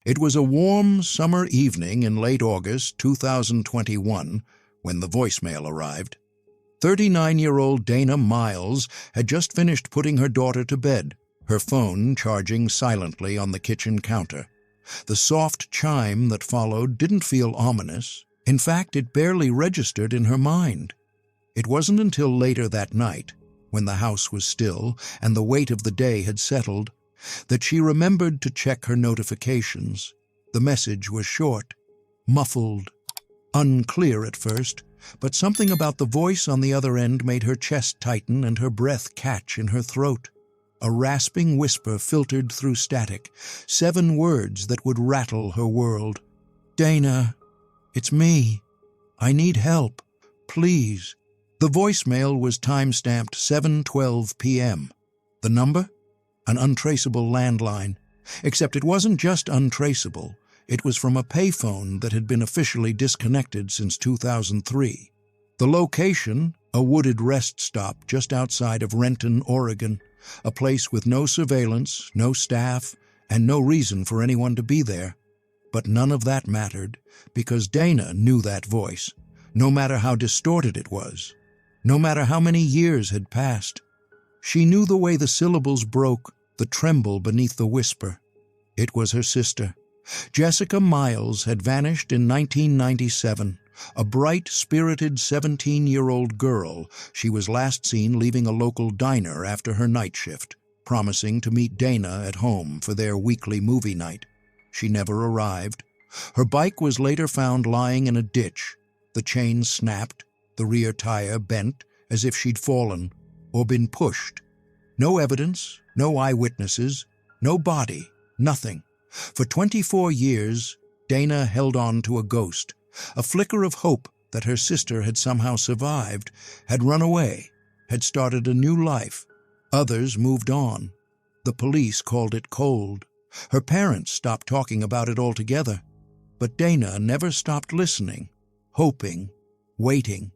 It was a warm summer evening in late August 2021 when the voicemail arrived. 39-year-old Dana Miles had just finished putting her daughter to bed, her phone charging silently on the kitchen counter. The soft chime that followed didn't feel ominous. In fact, it barely registered in her mind. It wasn't until later that night, when the house was still and the weight of the day had settled, that she remembered to check her notifications. The message was short, muffled, unclear at first, but something about the voice on the other end made her chest tighten and her breath catch in her throat. A rasping whisper filtered through static, 7 words that would rattle her world. "Dana, it's me. I need help. Please." The voicemail was time-stamped 7:12 p.m. The number? An untraceable landline. Except it wasn't just untraceable. It was from a payphone that had been officially disconnected since 2003. The location, a wooded rest stop just outside of Renton, Oregon, a place with no surveillance, no staff, and no reason for anyone to be there. But none of that mattered, because Dana knew that voice, no matter how distorted it was, no matter how many years had passed. She knew the way the syllables broke, the tremble beneath the whisper. It was her sister. Jessica Miles had vanished in 1997, a bright, spirited 17-year-old girl. She was last seen leaving a local diner after her night shift, promising to meet Dana at home for their weekly movie night. She never arrived. Her bike was later found lying in a ditch. The chain snapped, the rear tire bent as if she'd fallen or been pushed. No evidence, no eyewitnesses, no body, nothing. For 24 years, Dana held on to a ghost, a flicker of hope that her sister had somehow survived, had run away, had started a new life. Others moved on. The police called it cold. Her parents stopped talking about it altogether. But Dana never stopped listening, hoping, waiting.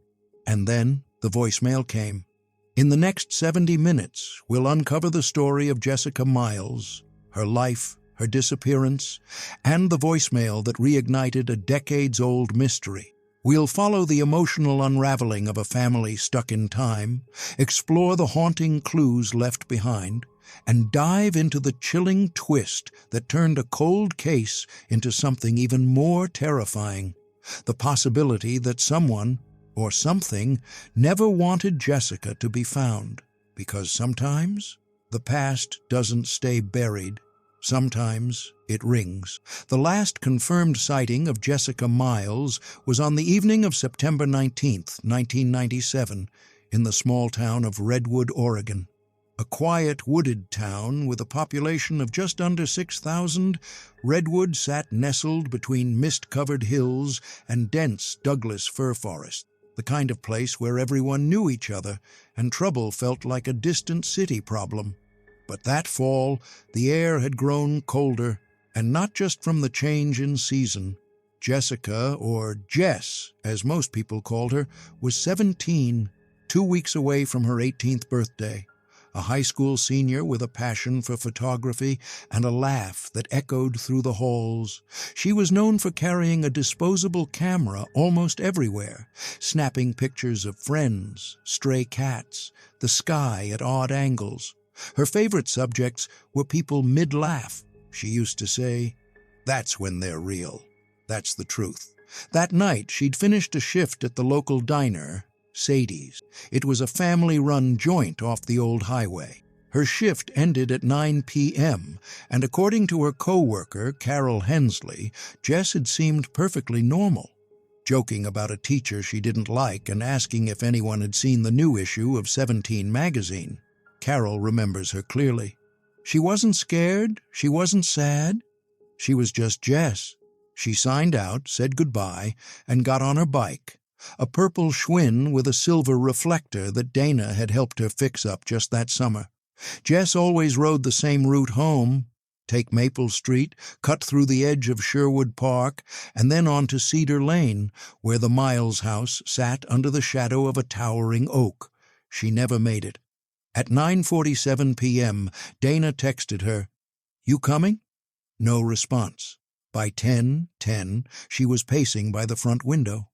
And then the voicemail came. In the next 70 minutes, we'll uncover the story of Jessica Miles, her life, her disappearance, and the voicemail that reignited a decades-old mystery. We'll follow the emotional unraveling of a family stuck in time, explore the haunting clues left behind, and dive into the chilling twist that turned a cold case into something even more terrifying. The possibility that someone, or something, never wanted Jessica to be found. Because sometimes the past doesn't stay buried. Sometimes it rings. The last confirmed sighting of Jessica Miles was on the evening of September 19th, 1997, in the small town of Redwood, Oregon. A quiet, wooded town with a population of just under 6,000, Redwood sat nestled between mist-covered hills and dense Douglas fir forests, the kind of place where everyone knew each other and trouble felt like a distant city problem. But that fall, the air had grown colder, and not just from the change in season. Jessica, or Jess, as most people called her, was 17, 2 weeks away from her 18th birthday. A high school senior with a passion for photography and a laugh that echoed through the halls. She was known for carrying a disposable camera almost everywhere, snapping pictures of friends, stray cats, the sky at odd angles. Her favorite subjects were people mid-laugh. She used to say, "That's when they're real. That's the truth." That night, she'd finished a shift at the local diner, Sadie's. It was a family-run joint off the old highway. Her shift ended at 9 p.m., and according to her co-worker, Carol Hensley, Jess had seemed perfectly normal, joking about a teacher she didn't like and asking if anyone had seen the new issue of 17 magazine. Carol remembers her clearly. She wasn't scared, she wasn't sad. She was just Jess. She signed out, said goodbye, and got on her bike, a purple Schwinn with a silver reflector that Dana had helped her fix up just that summer. Jess always rode the same route home, take Maple Street, cut through the edge of Sherwood Park, and then on to Cedar Lane, where the Miles house sat under the shadow of a towering oak. She never made it. At 9:47 p.m., Dana texted her, "You coming?" No response. By 10:10, she was pacing by the front window.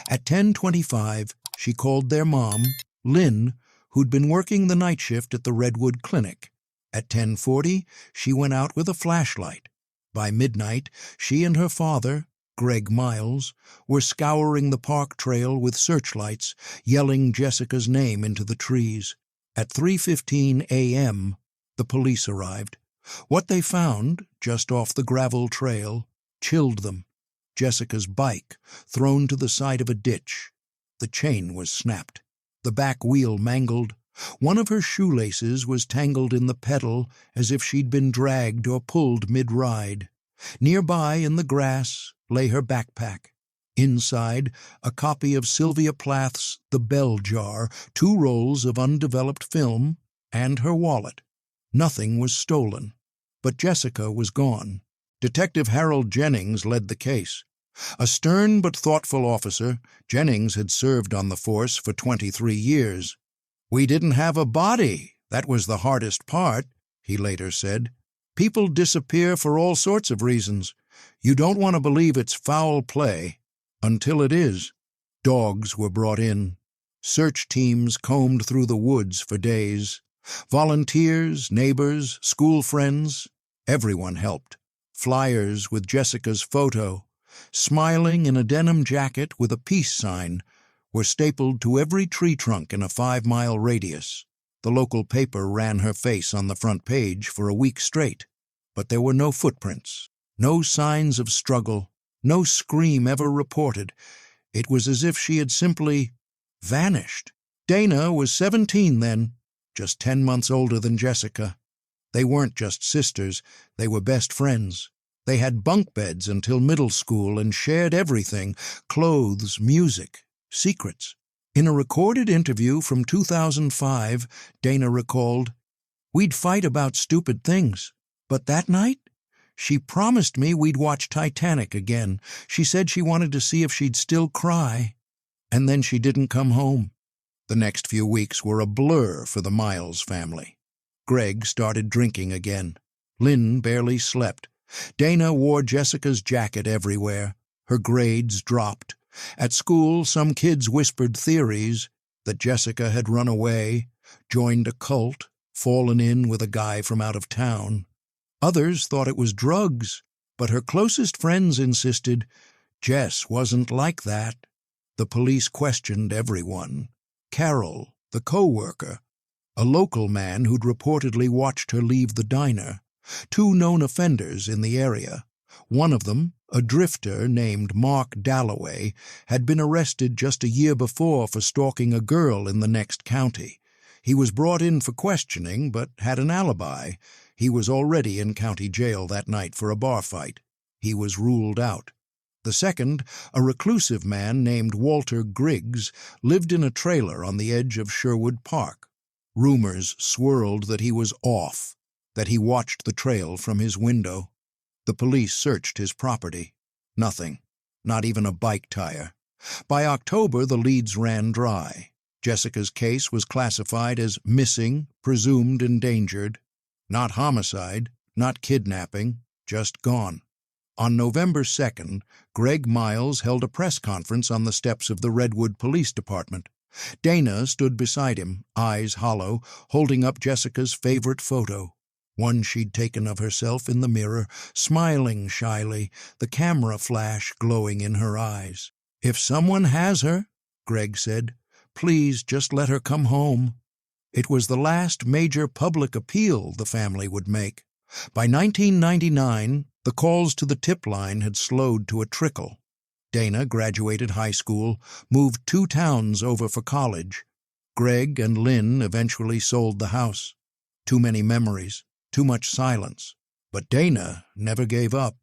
At 10:25, she called their mom, Lynn, who'd been working the night shift at the Redwood Clinic. At 10:40, she went out with a flashlight. By midnight, she and her father, Greg Miles, were scouring the park trail with searchlights, yelling Jessica's name into the trees. At 3:15 a.m., the police arrived. What they found, just off the gravel trail, chilled them. Jessica's bike, thrown to the side of a ditch. The chain was snapped. The back wheel mangled. One of her shoelaces was tangled in the pedal as if she'd been dragged or pulled mid-ride. Nearby, in the grass, lay her backpack. Inside, a copy of Sylvia Plath's The Bell Jar, 2 rolls of undeveloped film, and her wallet. Nothing was stolen. But Jessica was gone. Detective Harold Jennings led the case. A stern but thoughtful officer, Jennings had served on the force for 23 years. "We didn't have a body. That was the hardest part," he later said. "People disappear for all sorts of reasons. You don't want to believe it's foul play until it is." Dogs were brought in. Search teams combed through the woods for days. Volunteers, neighbors, school friends, everyone helped. Flyers with Jessica's photo, smiling in a denim jacket with a peace sign, were stapled to every tree trunk in a 5-mile radius. The local paper ran her face on the front page for a week straight. But there were no footprints, no signs of struggle, no scream ever reported. It was as if she had simply vanished. Dana was 17 then, just 10 months older than Jessica. They weren't just sisters, they were best friends. They had bunk beds until middle school and shared everything: clothes, music, secrets. In a recorded interview from 2005, Dana recalled, "We'd fight about stupid things, but that night, she promised me we'd watch Titanic again. She said she wanted to see if she'd still cry. And then she didn't come home." The next few weeks were a blur for the Miles family. Greg started drinking again. Lynn barely slept. Dana wore Jessica's jacket everywhere. Her grades dropped. At school, some kids whispered theories that Jessica had run away, joined a cult, fallen in with a guy from out of town. Others thought it was drugs, but her closest friends insisted Jess wasn't like that. The police questioned everyone. Carol, the co-worker, a local man who'd reportedly watched her leave the diner, 2 known offenders in the area. One of them, a drifter named Mark Dalloway, had been arrested just a year before for stalking a girl in the next county. He was brought in for questioning, but had an alibi. He was already in county jail that night for a bar fight. He was ruled out. The second, a reclusive man named Walter Griggs, lived in a trailer on the edge of Sherwood Park. Rumors swirled that he was off, that he watched the trail from his window. The police searched his property. Nothing, not even a bike tire. By October, the leads ran dry. Jessica's case was classified as missing, presumed endangered. Not homicide, not kidnapping, just gone. On November 2nd, Greg Miles held a press conference on the steps of the Redwood Police Department. Dana stood beside him, eyes hollow, holding up Jessica's favorite photo, one she'd taken of herself in the mirror, smiling shyly, the camera flash glowing in her eyes. "If someone has her," Greg said, "please just let her come home." It was the last major public appeal the family would make. By 1999, the calls to the tip line had slowed to a trickle. Dana graduated high school, moved 2 towns over for college. Greg and Lynn eventually sold the house. Too many memories, too much silence. But Dana never gave up.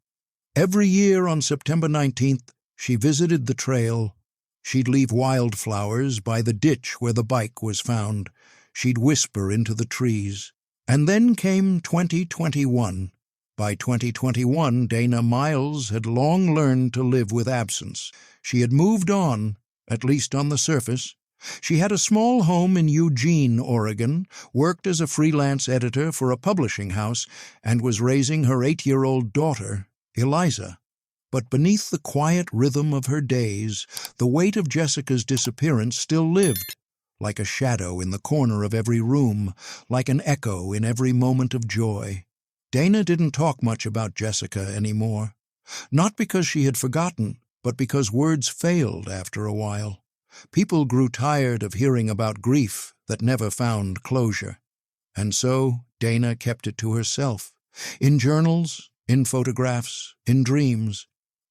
Every year on September 19th, she visited the trail. She'd leave wildflowers by the ditch where the bike was found. She'd whisper into the trees. And then came 2021. By 2021, Dana Miles had long learned to live with absence. She had moved on, at least on the surface. She had a small home in Eugene, Oregon, worked as a freelance editor for a publishing house, and was raising her 8-year-old daughter, Eliza. But beneath the quiet rhythm of her days, the weight of Jessica's disappearance still lived, like a shadow in the corner of every room, like an echo in every moment of joy. Dana didn't talk much about Jessica anymore. Not because she had forgotten, but because words failed after a while. People grew tired of hearing about grief that never found closure. And so Dana kept it to herself, in journals, in photographs, in dreams.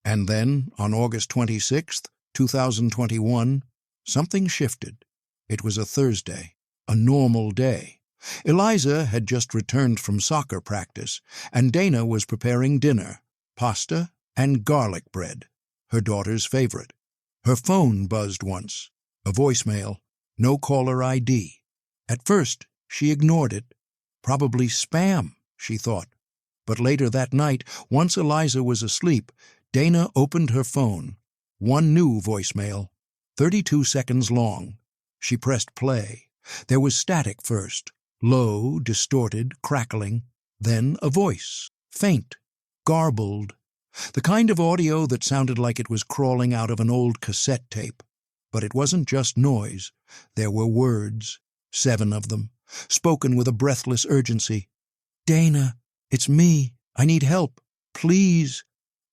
And then, on August 26th, 2021, something shifted. It was a Thursday, a normal day. Eliza had just returned from soccer practice, and Dana was preparing dinner, pasta and garlic bread, her daughter's favorite. Her phone buzzed once, a voicemail, no caller ID. At first, she ignored it. Probably spam, she thought. But later that night, once Eliza was asleep, Dana opened her phone. One new voicemail, 32 seconds long. She pressed play. There was static first, low, distorted, crackling, then a voice, faint, garbled, the kind of audio that sounded like it was crawling out of an old cassette tape. But it wasn't just noise. There were words, 7 of them, spoken with a breathless urgency. "Dana, it's me. I need help. Please."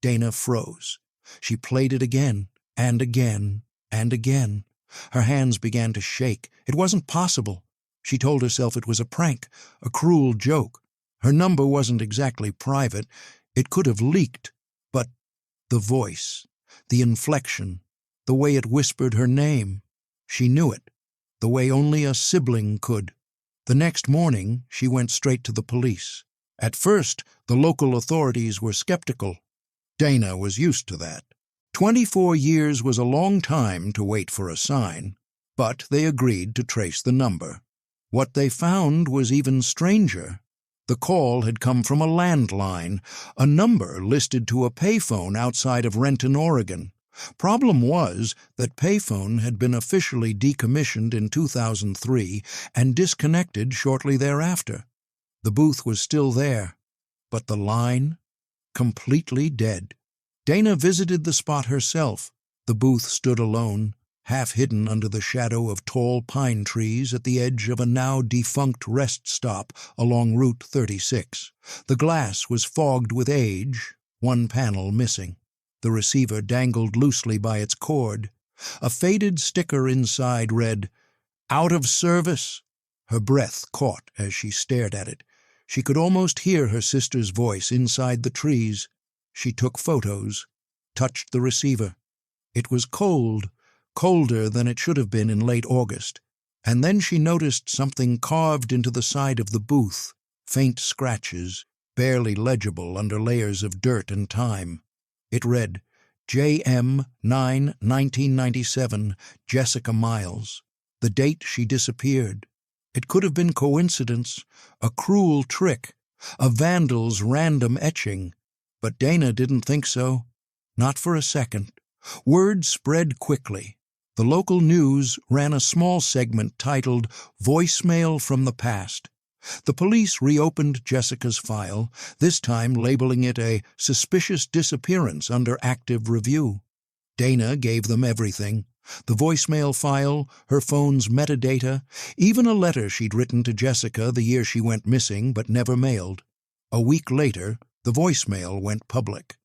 Dana froze. She played it again, and again, and again. Her hands began to shake. It wasn't possible. She told herself it was a prank, a cruel joke. Her number wasn't exactly private. It could have leaked. But the voice, the inflection, the way it whispered her name, she knew it, the way only a sibling could. The next morning, she went straight to the police. At first, the local authorities were skeptical. Dana was used to that. 24 years was a long time to wait for a sign, but they agreed to trace the number. What they found was even stranger. The call had come from a landline, a number listed to a payphone outside of Renton, Oregon. Problem was that payphone had been officially decommissioned in 2003 and disconnected shortly thereafter. The booth was still there, but the line? Completely dead. Dana visited the spot herself. The booth stood alone, half hidden under the shadow of tall pine trees at the edge of a now-defunct rest stop along Route 36. The glass was fogged with age, one panel missing. The receiver dangled loosely by its cord. A faded sticker inside read, "Out of service." Her breath caught as she stared at it. She could almost hear her sister's voice inside the trees. She took photos, touched the receiver. It was cold, colder than it should have been in late August. And then she noticed something carved into the side of the booth, faint scratches, barely legible under layers of dirt and time. It read, JM 9, 1997, Jessica Miles. The date she disappeared. It could have been coincidence, a cruel trick, a vandal's random etching. But Dana didn't think so. Not for a second. Word spread quickly. The local news ran a small segment titled Voicemail from the Past. The police reopened Jessica's file, this time labeling it a suspicious disappearance under active review. Dana gave them everything. The voicemail file, her phone's metadata, even a letter she'd written to Jessica the year she went missing but never mailed. A week later, the voicemail went public.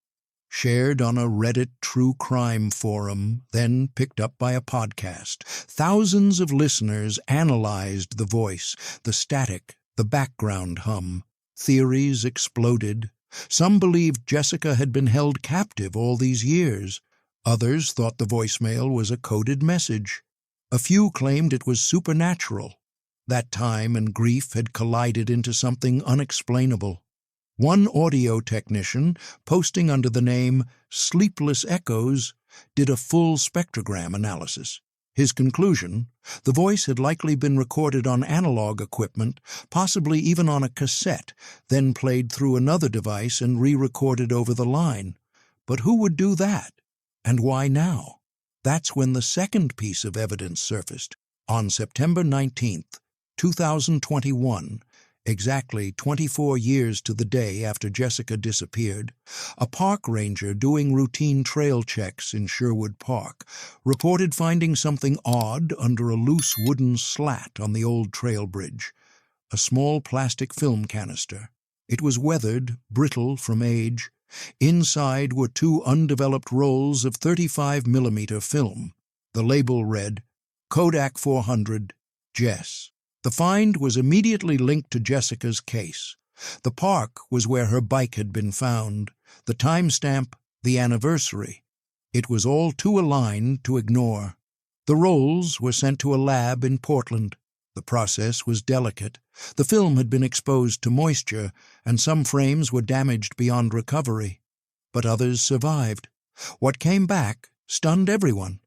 Shared on a Reddit true crime forum, then picked up by a podcast. Thousands of listeners analyzed the voice, the static, the background hum. Theories exploded. Some believed Jessica had been held captive all these years. Others thought the voicemail was a coded message. A few claimed it was supernatural. That time and grief had collided into something unexplainable. One audio technician, posting under the name Sleepless Echoes, did a full spectrogram analysis. His conclusion, the voice had likely been recorded on analog equipment, possibly even on a cassette, then played through another device and re-recorded over the line. But who would do that? And why now? That's when the second piece of evidence surfaced. On September 19th, 2021, Exactly 24 years to the day after Jessica disappeared, a park ranger doing routine trail checks in Sherwood Park reported finding something odd under a loose wooden slat on the old trail bridge, a small plastic film canister. It was weathered, brittle from age. Inside were two undeveloped rolls of 35mm film. The label read, Kodak 400, Jess. The find was immediately linked to Jessica's case. The park was where her bike had been found, the timestamp, the anniversary. It was all too aligned to ignore. The rolls were sent to a lab in Portland. The process was delicate. The film had been exposed to moisture, and some frames were damaged beyond recovery. But others survived. What came back stunned everyone.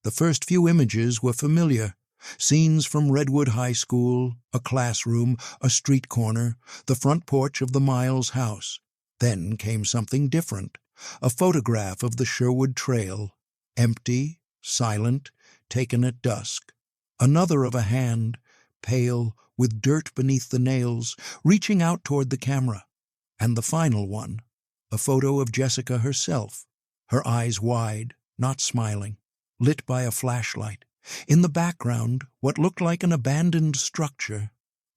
The first few images were familiar. Scenes from Redwood High School, a classroom, a street corner, the front porch of the Miles house. Then came something different, a photograph of the Sherwood Trail, empty, silent, taken at dusk. Another of a hand, pale, with dirt beneath the nails, reaching out toward the camera. And the final one, a photo of Jessica herself, her eyes wide, not smiling, lit by a flashlight. In the background, what looked like an abandoned structure.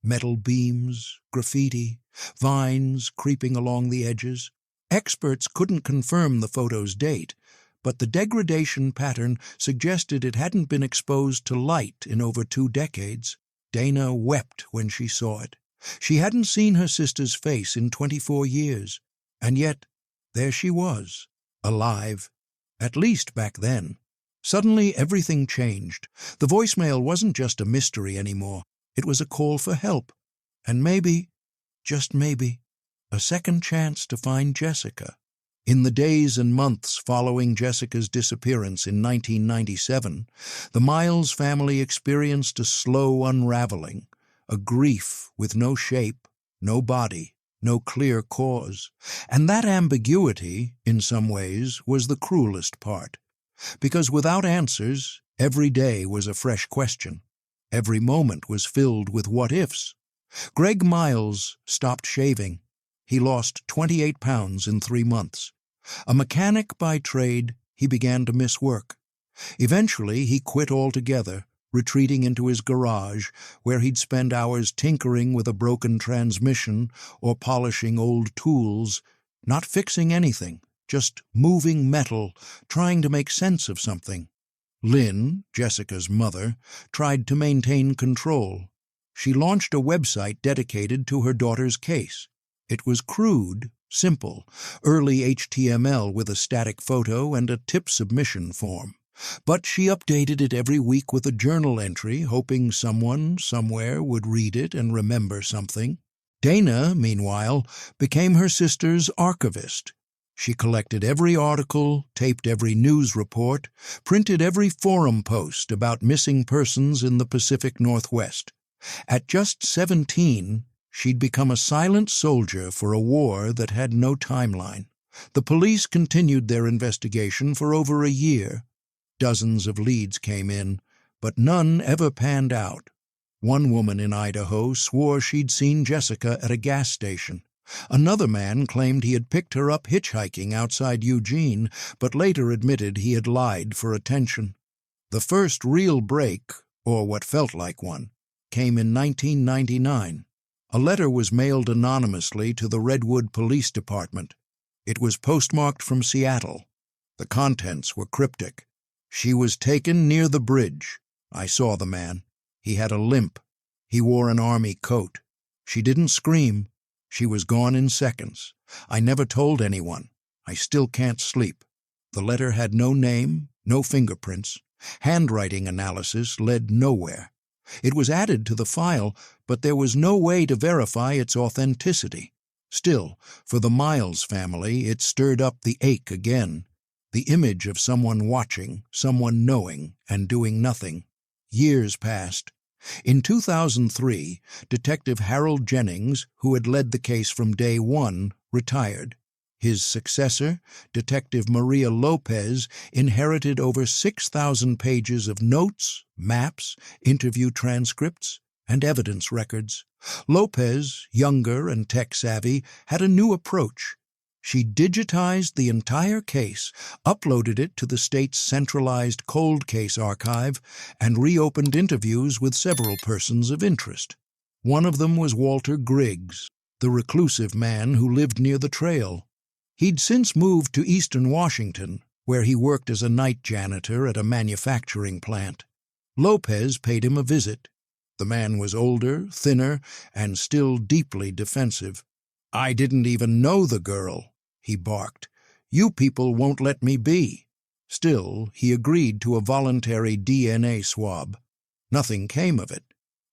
Metal beams, graffiti, vines creeping along the edges. Experts couldn't confirm the photo's date, but the degradation pattern suggested it hadn't been exposed to light in over 2 decades. Dana wept when she saw it. She hadn't seen her sister's face in 24 years, and yet there she was, alive, at least back then. Suddenly, everything changed. The voicemail wasn't just a mystery anymore. It was a call for help. And maybe, just maybe, a second chance to find Jessica. In the days and months following Jessica's disappearance in 1997, the Miles family experienced a slow unraveling, a grief with no shape, no body, no clear cause. And that ambiguity, in some ways, was the cruelest part. Because without answers, every day was a fresh question. Every moment was filled with what-ifs. Greg Miles stopped shaving. He lost 28 pounds in 3 months. A mechanic by trade, he began to miss work. Eventually, he quit altogether, retreating into his garage, where he'd spend hours tinkering with a broken transmission or polishing old tools, not fixing anything. Just moving metal, trying to make sense of something. Lynn, Jessica's mother, tried to maintain control. She launched a website dedicated to her daughter's case. It was crude, simple, early HTML with a static photo and a tip submission form. But she updated it every week with a journal entry, hoping someone, somewhere, would read it and remember something. Dana, meanwhile, became her sister's archivist. She collected every article, taped every news report, printed every forum post about missing persons in the Pacific Northwest. At just 17, she'd become a silent soldier for a war that had no timeline. The police continued their investigation for over a year. Dozens of leads came in, but none ever panned out. One woman in Idaho swore she'd seen Jessica at a gas station. Another man claimed he had picked her up hitchhiking outside Eugene, but later admitted he had lied for attention. The first real break, or what felt like one, came in 1999. A letter was mailed anonymously to the Redwood Police Department. It was postmarked from Seattle. The contents were cryptic. She was taken near the bridge. I saw the man. He had a limp. He wore an army coat. She didn't scream. She was gone in seconds. I never told anyone. I still can't sleep. The letter had no name, no fingerprints. Handwriting analysis led nowhere. It was added to the file, but there was no way to verify its authenticity. Still, for the Miles family, it stirred up the ache again. The image of someone watching, someone knowing, and doing nothing. Years passed. In 2003, Detective Harold Jennings, who had led the case from day one, retired. His successor, Detective Maria Lopez, inherited over 6,000 pages of notes, maps, interview transcripts. and evidence records. Lopez, younger and tech-savvy, had a new approach. She digitized the entire case, uploaded it to the state's centralized cold case archive, and reopened interviews with several persons of interest. One of them was Walter Griggs, the reclusive man who lived near the trail. He'd since moved to eastern Washington, where he worked as a night janitor at a manufacturing plant. Lopez paid him a visit. The man was older, thinner, and still deeply defensive. "I didn't even know the girl," he barked. "You people won't let me be." Still, he agreed to a voluntary DNA swab. Nothing came of it.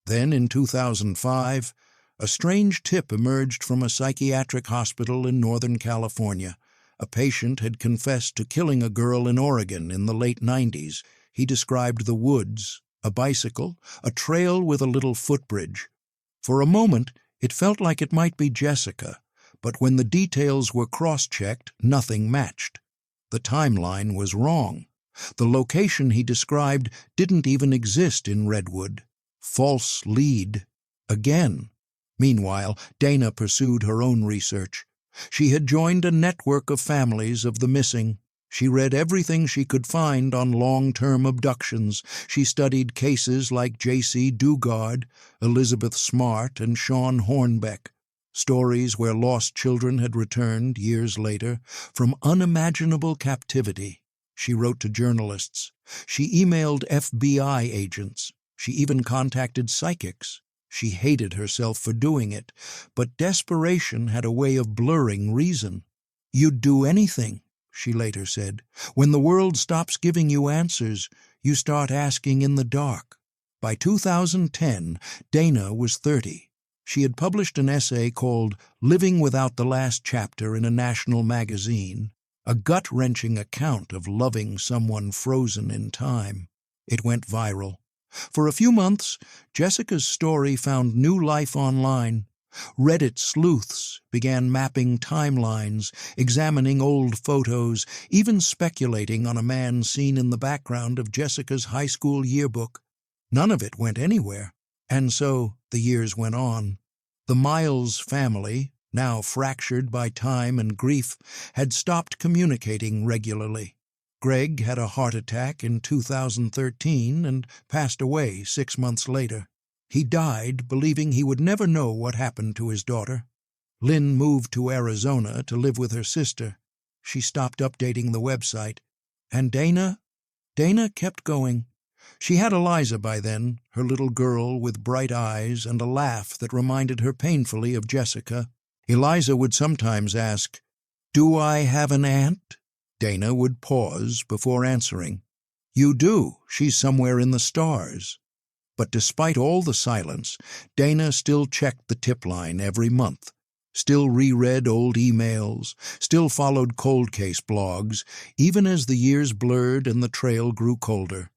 Then, in 2005, a strange tip emerged from a psychiatric hospital in Northern California. A patient had confessed to killing a girl in Oregon in the late 90s. He described the woods, a bicycle, a trail with a little footbridge. For a moment, it felt like it might be Jessica, but when the details were cross-checked, nothing matched. The timeline was wrong. The location he described didn't even exist in Redwood. False lead. Again. Meanwhile, Dana pursued her own research. She had joined a network of families of the missing. She read everything she could find on long-term abductions. She studied cases like J.C. Dugard, Elizabeth Smart, and Sean Hornbeck. Stories where lost children had returned, years later, from unimaginable captivity. She wrote to journalists. She emailed FBI agents. She even contacted psychics. She hated herself for doing it, but desperation had a way of blurring reason. "You'd do anything," she later said. "When the world stops giving you answers, you start asking in the dark." By 2010, Dana was 30. She had published an essay called "Living Without the Last Chapter" in a national magazine, a gut-wrenching account of loving someone frozen in time. It went viral. For a few months, Jessica's story found new life online. Reddit sleuths began mapping timelines, examining old photos, even speculating on a man seen in the background of Jessica's high school yearbook. None of it went anywhere, and so the years went on. The Miles family, now fractured by time and grief, had stopped communicating regularly. Greg had a heart attack in 2013 and passed away 6 months later. He died believing he would never know what happened to his daughter. Lynn moved to Arizona to live with her sister. She stopped updating the website. And Dana kept going. She had Eliza by then, her little girl with bright eyes and a laugh that reminded her painfully of Jessica. Eliza would sometimes ask, "Do I have an aunt?" Dana would pause before answering, "You do. She's somewhere in the stars." But despite all the silence, Dana still checked the tip line every month, still reread old emails, still followed cold case blogs, even as the years blurred and the trail grew colder.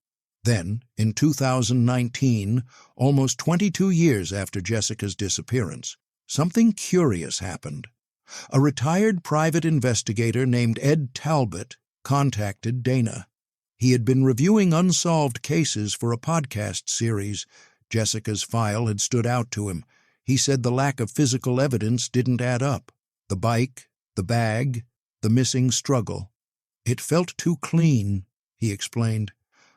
Then, in 2019, almost 22 years after Jessica's disappearance, something curious happened. A retired private investigator named Ed Talbot contacted Dana. He had been reviewing unsolved cases for a podcast series. Jessica's file had stood out to him. He said the lack of physical evidence didn't add up. The bike, the bag, the missing struggle. "It felt too clean," he explained,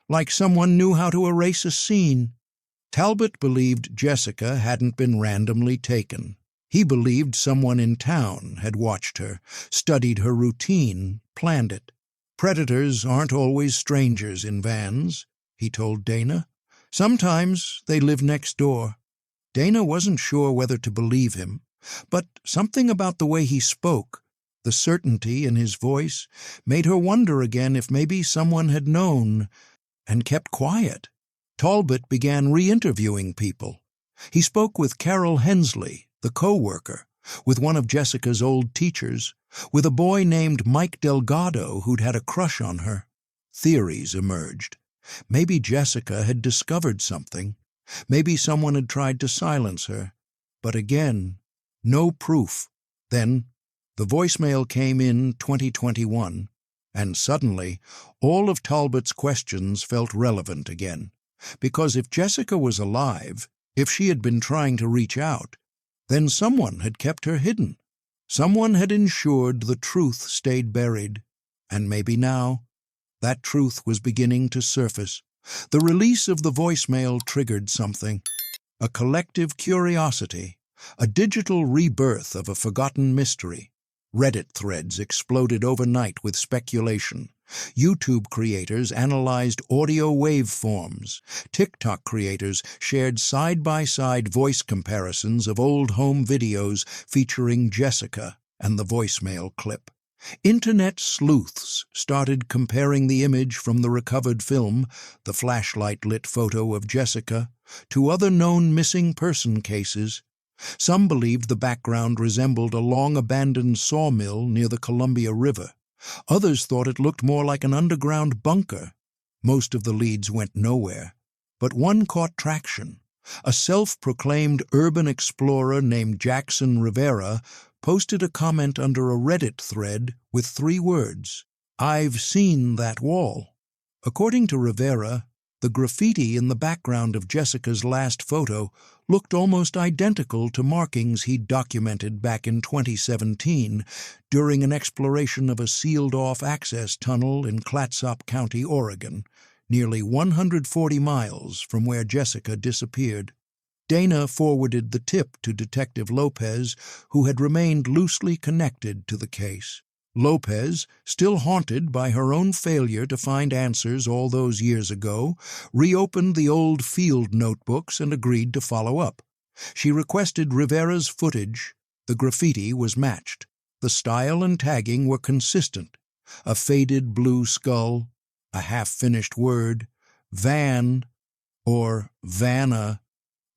"like someone knew how to erase a scene." Talbot believed Jessica hadn't been randomly taken. He believed someone in town had watched her, studied her routine, planned it. "Predators aren't always strangers in vans," he told Dana. "Sometimes they live next door." Dana wasn't sure whether to believe him, but something about the way he spoke, the certainty in his voice, made her wonder again if maybe someone had known and kept quiet. Talbot began re-interviewing people. He spoke with Carol Hensley, the co-worker, with one of Jessica's old teachers, with a boy named Mike Delgado who'd had a crush on her. Theories emerged. Maybe Jessica had discovered something. Maybe someone had tried to silence her. But again, no proof. Then, the voicemail came in 2021, and suddenly, all of Talbot's questions felt relevant again. Because if Jessica was alive, If she had been trying to reach out, then someone had kept her hidden. Someone had ensured the truth stayed buried, and maybe now that truth was beginning to surface. The release of the voicemail triggered something, a collective curiosity, a digital rebirth of a forgotten mystery. Reddit threads exploded overnight with speculation. YouTube creators analyzed audio waveforms. TikTok creators shared side-by-side voice comparisons of old home videos featuring Jessica and the voicemail clip. Internet sleuths started comparing the image from the recovered film, the flashlight-lit photo of Jessica, to other known missing person cases. Some believed the background resembled a long-abandoned sawmill near the Columbia River. Others thought it looked more like an underground bunker. Most of the leads went nowhere, but one caught traction. A self-proclaimed urban explorer named Jackson Rivera posted a comment under a Reddit thread with 3 words, "I've seen that wall." According to Rivera, the graffiti in the background of Jessica's last photo looked almost identical to markings he'd documented back in 2017 during an exploration of a sealed-off access tunnel in Clatsop County, Oregon, nearly 140 miles from where Jessica disappeared. Dana forwarded the tip to Detective Lopez, who had remained loosely connected to the case. Lopez, still haunted by her own failure to find answers all those years ago, reopened the old field notebooks and agreed to follow up. She requested Rivera's footage. The graffiti was matched. The style and tagging were consistent. A faded blue skull, a half-finished word, van or Vanna.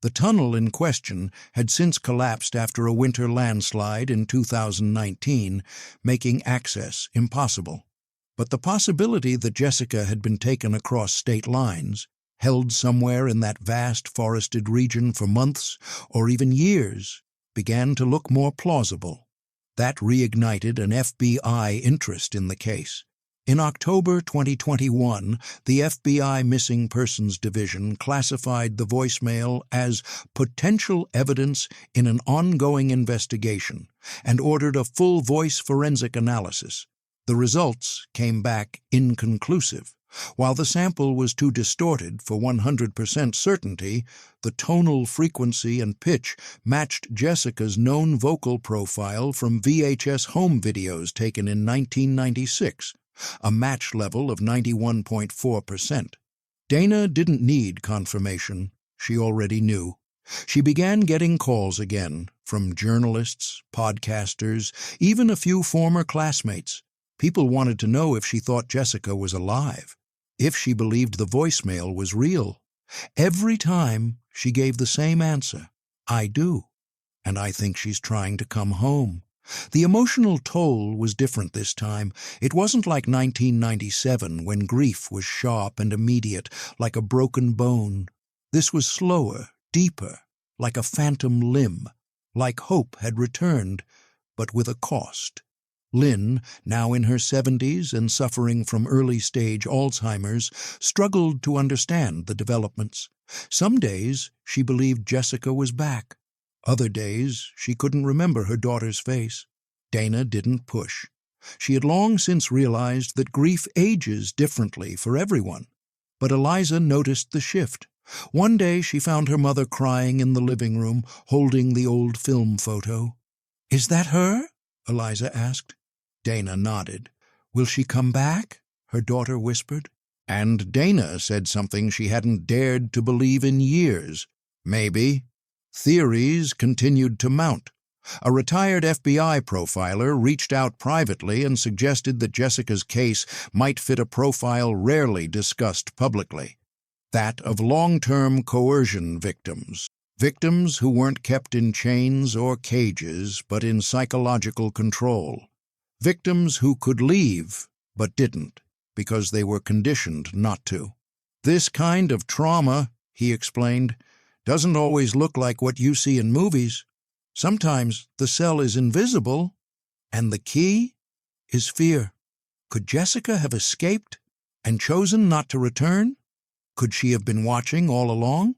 The tunnel in question had since collapsed after a winter landslide in 2019, making access impossible. But the possibility that Jessica had been taken across state lines, held somewhere in that vast forested region for months or even years, began to look more plausible. That reignited an FBI interest in the case. In October 2021, the FBI Missing Persons Division classified the voicemail as potential evidence in an ongoing investigation and ordered a full voice forensic analysis. The results came back inconclusive. While the sample was too distorted for 100% certainty, the tonal frequency and pitch matched Jessica's known vocal profile from VHS home videos taken in 1996. A match level of 91.4%. Dana didn't need confirmation. She already knew. She began getting calls again from journalists, podcasters, even a few former classmates. People wanted to know if she thought Jessica was alive, if she believed the voicemail was real. Every time she gave the same answer, "I do, and I think she's trying to come home." The emotional toll was different this time. It wasn't like 1997, when grief was sharp and immediate, like a broken bone. This was slower, deeper, like a phantom limb, like hope had returned, but with a cost. Lynn, now in her 70s and suffering from early-stage Alzheimer's, struggled to understand the developments. Some days she believed Jessica was back. Other days, she couldn't remember her daughter's face. Dana didn't push. She had long since realized that grief ages differently for everyone. But Eliza noticed the shift. One day she found her mother crying in the living room, holding the old film photo. "Is that her?" Eliza asked. Dana nodded. "Will she come back?" her daughter whispered. And Dana said something she hadn't dared to believe in years. "Maybe." Theories continued to mount. A retired FBI profiler reached out privately and suggested that Jessica's case might fit a profile rarely discussed publicly, that of long-term coercion victims. Victims who weren't kept in chains or cages, but in psychological control. Victims who could leave, but didn't, because they were conditioned not to. "This kind of trauma," he explained, "doesn't always look like what you see in movies. Sometimes the cell is invisible, and the key is fear." Could Jessica have escaped and chosen not to return? Could she have been watching all along?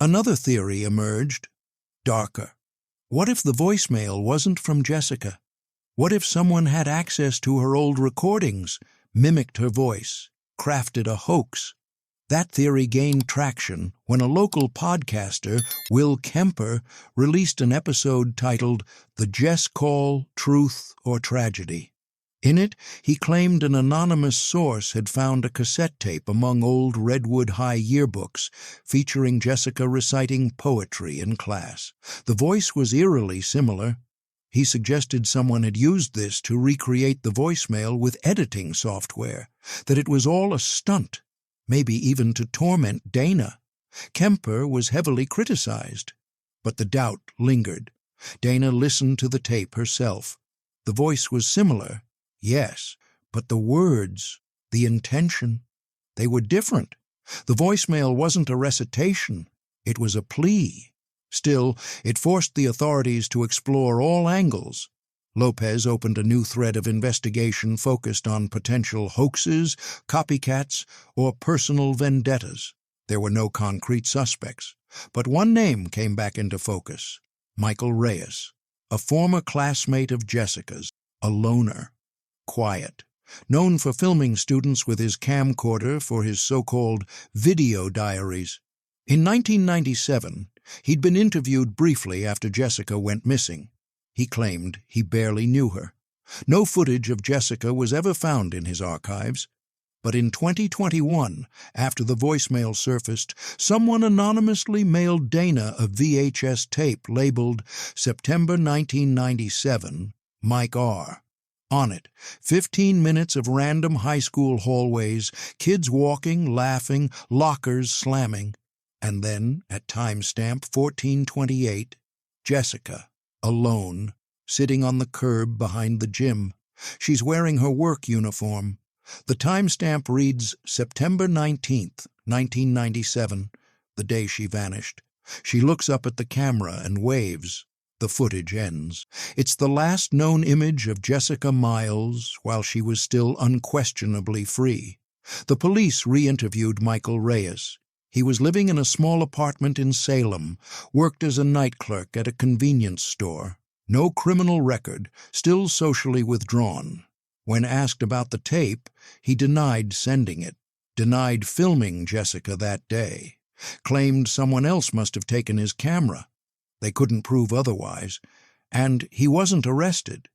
Another theory emerged, darker. What if the voicemail wasn't from Jessica? What if someone had access to her old recordings, mimicked her voice, crafted a hoax? That theory gained traction when a local podcaster, Will Kemper, released an episode titled The Jess Call, Truth or Tragedy. In it, he claimed an anonymous source had found a cassette tape among old Redwood High yearbooks featuring Jessica reciting poetry in class. The voice was eerily similar. He suggested someone had used this to recreate the voicemail with editing software, that it was all a stunt, maybe even to torment Dana. Kemper was heavily criticized, but the doubt lingered. Dana listened to the tape herself. The voice was similar, yes, but the words, the intention, they were different. The voicemail wasn't a recitation, it was a plea. Still, it forced the authorities to explore all angles. Lopez opened a new thread of investigation focused on potential hoaxes, copycats, or personal vendettas. There were no concrete suspects, but one name came back into focus: Michael Reyes, a former classmate of Jessica's, a loner, quiet, known for filming students with his camcorder for his so-called video diaries. In 1997, he'd been interviewed briefly after Jessica went missing. He claimed he barely knew her. No footage of Jessica was ever found in his archives. But in 2021, after the voicemail surfaced, someone anonymously mailed Dana a VHS tape labeled September 1997, Mike R. On it, 15 minutes of random high school hallways, kids walking, laughing, lockers slamming. And then, at timestamp 1428, Jessica, alone, sitting on the curb behind the gym. She's wearing her work uniform. The timestamp reads September 19th, 1997, the day she vanished. She looks up at the camera and waves. The footage ends. It's the last known image of Jessica Miles while she was still unquestionably free. The police re-interviewed Michael Reyes. He was living in a small apartment in Salem, worked as a night clerk at a convenience store. No criminal record, still socially withdrawn. When asked about the tape, he denied sending it, denied filming Jessica that day, claimed someone else must have taken his camera. They couldn't prove otherwise, and he wasn't arrested.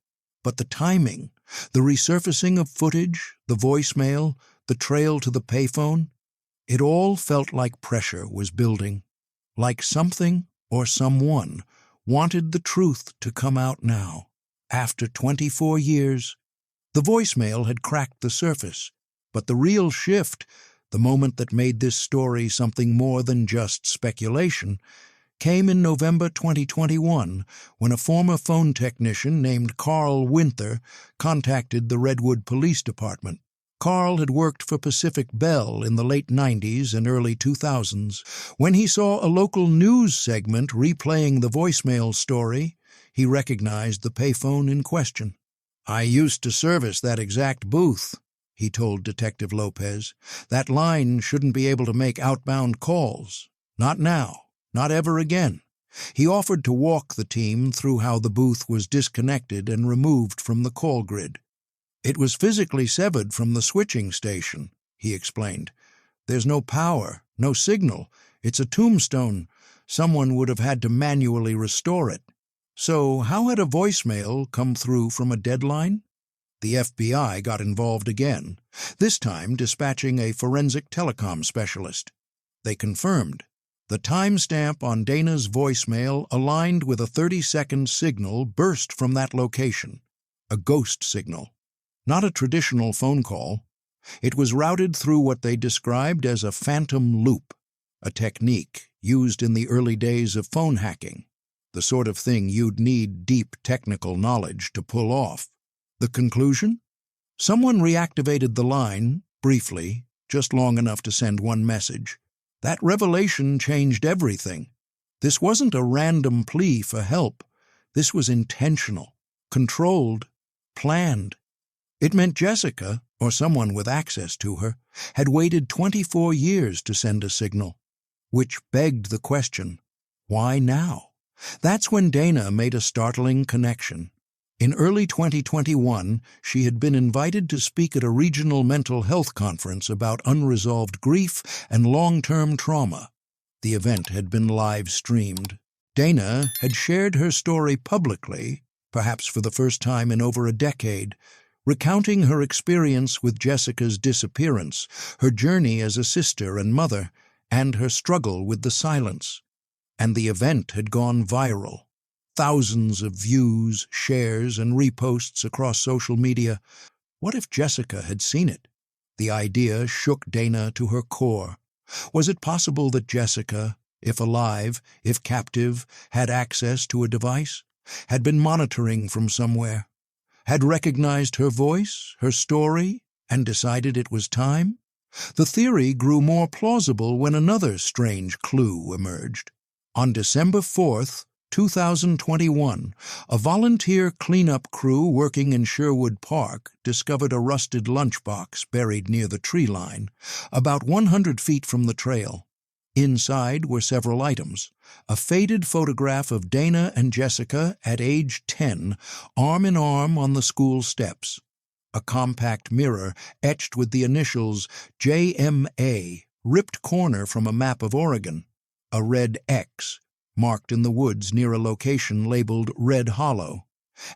But the timing, the resurfacing of footage, the voicemail, the trail to the payphone, it all felt like pressure was building, like something or someone wanted the truth to come out now. After 24 years, the voicemail had cracked the surface, but the real shift, the moment that made this story something more than just speculation, came in November 2021 when a former phone technician named Carl Winther contacted the Redwood Police Department. Carl had worked for Pacific Bell in the late 90s and early 2000s. When he saw a local news segment replaying the voicemail story, he recognized the payphone in question. "I used to service that exact booth," he told Detective Lopez. "That line shouldn't be able to make outbound calls. Not now. Not ever again." He offered to walk the team through how the booth was disconnected and removed from the call grid. "It was physically severed from the switching station," he explained. "There's no power, no signal. It's a tombstone. Someone would have had to manually restore it." So how had a voicemail come through from a dead line? The FBI got involved again, this time dispatching a forensic telecom specialist. They confirmed the timestamp on Dana's voicemail aligned with a 30-second signal burst from that location, a ghost signal. Not a traditional phone call. It was routed through what they described as a phantom loop, a technique used in the early days of phone hacking, the sort of thing you'd need deep technical knowledge to pull off. The conclusion? Someone reactivated the line, briefly, just long enough to send one message. That revelation changed everything. This wasn't a random plea for help. This was intentional, controlled, planned. It meant Jessica, or someone with access to her, had waited 24 years to send a signal. which begged the question, why now? That's when Dana made a startling connection. In early 2021, she had been invited to speak at a regional mental health conference about unresolved grief and long-term trauma. The event had been live-streamed. Dana had shared her story publicly, perhaps for the first time in over a decade, recounting her experience with Jessica's disappearance, her journey as a sister and mother, and her struggle with the silence. And the event had gone viral. Thousands of views, shares, and reposts across social media. What if Jessica had seen it? The idea shook Dana to her core. Was it possible that Jessica, if alive, if captive, had access to a device, had been monitoring from somewhere, had recognized her voice, her story, and decided it was time? The theory grew more plausible when another strange clue emerged. On December 4th, 2021, a volunteer cleanup crew working in Sherwood Park discovered a rusted lunchbox buried near the tree line, about 100 feet from the trail. Inside were several items: a faded photograph of Dana and Jessica at age 10, arm in arm on the school steps, a compact mirror etched with the initials JMA, ripped corner from a map of Oregon, a red X, marked in the woods near a location labeled Red Hollow,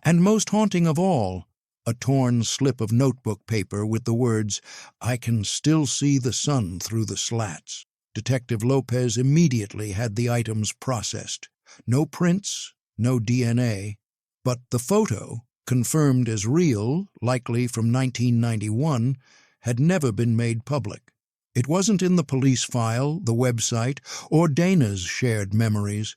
and most haunting of all, a torn slip of notebook paper with the words, "I can still see the sun through the slats." Detective Lopez immediately had the items processed. No prints, no DNA, but the photo, confirmed as real, likely from 1991, had never been made public. It wasn't in the police file, the website, or Dana's shared memories.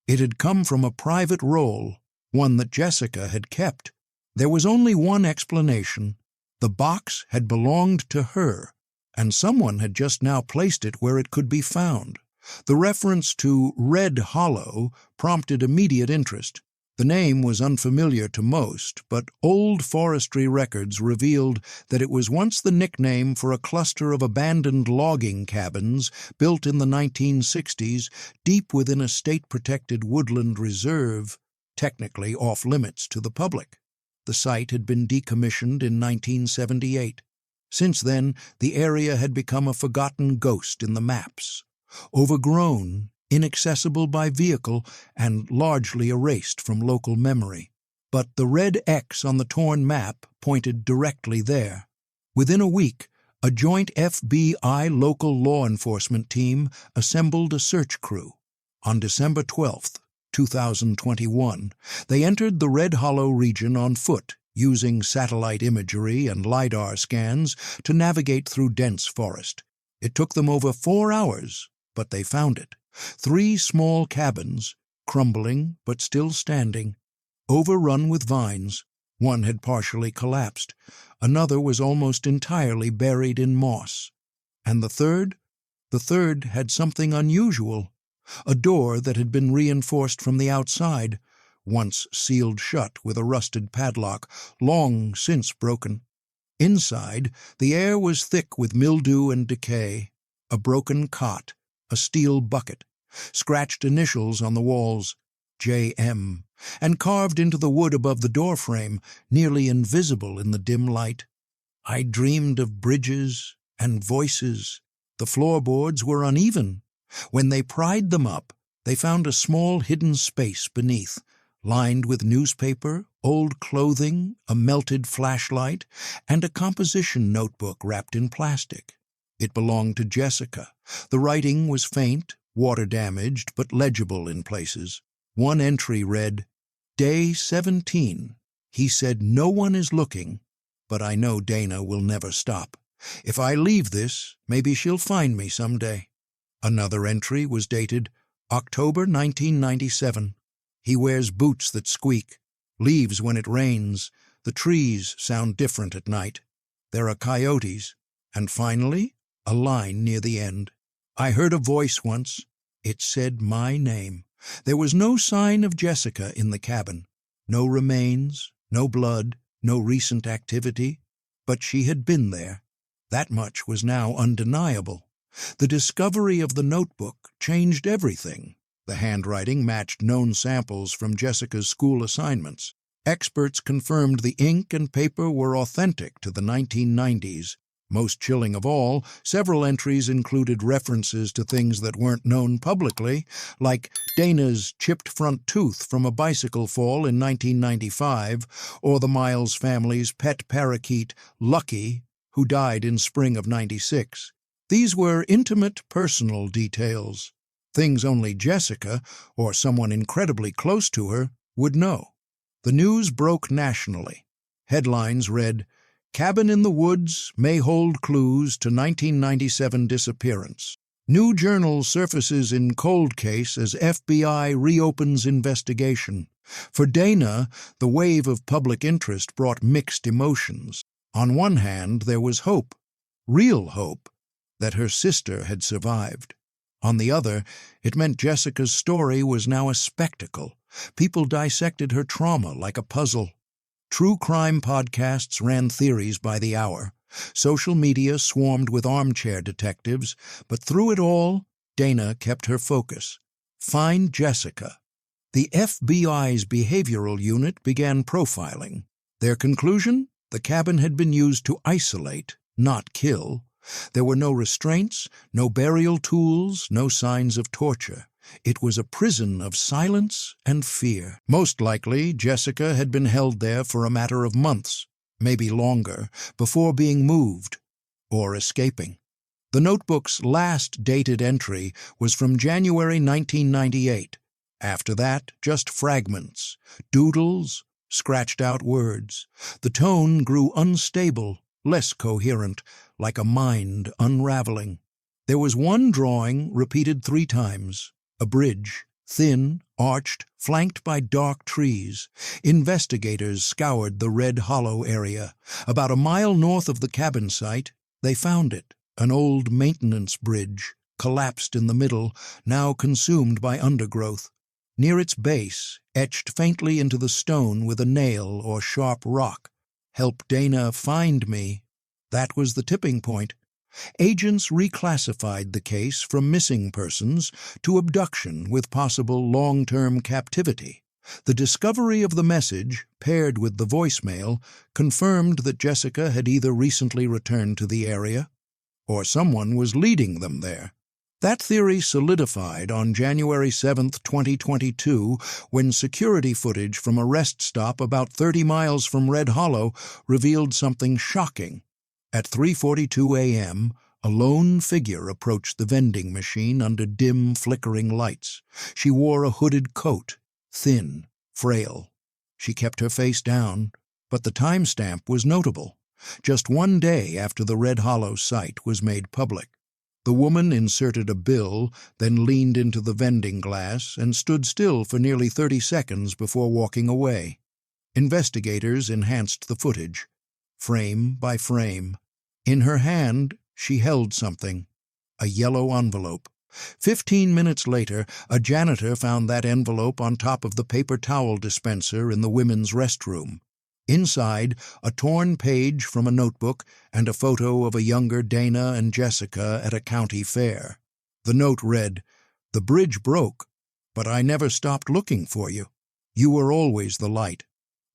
It had come from a private roll, one that Jessica had kept. There was only one explanation. The box had belonged to her, and someone had just now placed it where it could be found. The reference to Red Hollow prompted immediate interest. The name was unfamiliar to most, but old forestry records revealed that it was once the nickname for a cluster of abandoned logging cabins built in the 1960s deep within a state-protected woodland reserve, technically off-limits to the public. The site had been decommissioned in 1978. Since then, the area had become a forgotten ghost in the maps, overgrown, inaccessible by vehicle, and largely erased from local memory. But the red X on the torn map pointed directly there. Within a week, a joint FBI local law enforcement team assembled a search crew. On December 12th, 2021, they entered the Red Hollow region on foot, using satellite imagery and LiDAR scans to navigate through dense forest. It took them over 4 hours, but they found it. 3 small cabins, crumbling but still standing, overrun with vines. One had partially collapsed. Another was almost entirely buried in moss. And the third? The third had something unusual. A door that had been reinforced from the outside, once sealed shut with a rusted padlock, long since broken. Inside, the air was thick with mildew and decay. A broken cot, a steel bucket, scratched initials on the walls, J.M., and carved into the wood above the doorframe, nearly invisible in the dim light. I dreamed of bridges and voices. The floorboards were uneven. When they pried them up, they found a small hidden space beneath, lined with newspaper, old clothing, a melted flashlight, and a composition notebook wrapped in plastic. It belonged to Jessica. The writing was faint, water-damaged, but legible in places. One entry read, "Day 17. He said no one is looking, but I know Dana will never stop. If I leave this, maybe she'll find me someday." Another entry was dated October 1997. He wears boots that squeak, leaves when it rains. The trees sound different at night. There are coyotes. And finally, a line near the end. I heard a voice once. It said my name. There was no sign of Jessica in the cabin. No remains, no blood, no recent activity. But she had been there. That much was now undeniable. The discovery of the notebook changed everything. The handwriting matched known samples from Jessica's school assignments. Experts confirmed the ink and paper were authentic to the 1990s. Most chilling of all, several entries included references to things that weren't known publicly, like Dana's chipped front tooth from a bicycle fall in 1995, or the Miles family's pet parakeet, Lucky, who died in spring of '96. These were intimate, personal details, things only Jessica, or someone incredibly close to her, would know. The news broke nationally. Headlines read, "Cabin in the Woods May Hold Clues to 1997 Disappearance." New journal surfaces in cold case as FBI reopens investigation. For Dana, the wave of public interest brought mixed emotions. On one hand, there was hope, real hope, that her sister had survived. On the other, it meant Jessica's story was now a spectacle. People dissected her trauma like a puzzle. True crime podcasts ran theories by the hour. Social media swarmed with armchair detectives, but through it all, Dana kept her focus. Find Jessica. The FBI's behavioral unit began profiling. Their conclusion? The cabin had been used to isolate, not kill. There were no restraints, no burial tools, no signs of torture. It was a prison of silence and fear. Most likely, Jessica had been held there for a matter of months, maybe longer, before being moved or escaping. The notebook's last dated entry was from January 1998. After that, just fragments, doodles, scratched-out words. The tone grew unstable, less coherent, like a mind unraveling. There was one drawing repeated 3 times. A bridge, thin, arched, flanked by dark trees. Investigators scoured the Red Hollow area. About a mile north of the cabin site, they found it, an old maintenance bridge, collapsed in the middle, now consumed by undergrowth. Near its base, etched faintly into the stone with a nail or sharp rock, "Help Dana find me." That was the tipping point. Agents reclassified the case from missing persons to abduction with possible long-term captivity. The discovery of the message, paired with the voicemail, confirmed that Jessica had either recently returned to the area or someone was leading them there. That theory solidified on January 7, 2022, when security footage from a rest stop about 30 miles from Red Hollow revealed something shocking. At 3:42 a.m., a lone figure approached the vending machine under dim, flickering lights. She wore a hooded coat, thin, frail. She kept her face down, but the timestamp was notable. Just 1 day after the Red Hollow site was made public. The woman inserted a bill, then leaned into the vending glass and stood still for nearly 30 seconds before walking away. Investigators enhanced the footage, frame by frame. In her hand, she held something, a yellow envelope. 15 minutes later, a janitor found that envelope on top of the paper towel dispenser in the women's restroom. Inside, a torn page from a notebook and a photo of a younger Dana and Jessica at a county fair. The note read, "The bridge broke, but I never stopped looking for you. You were always the light."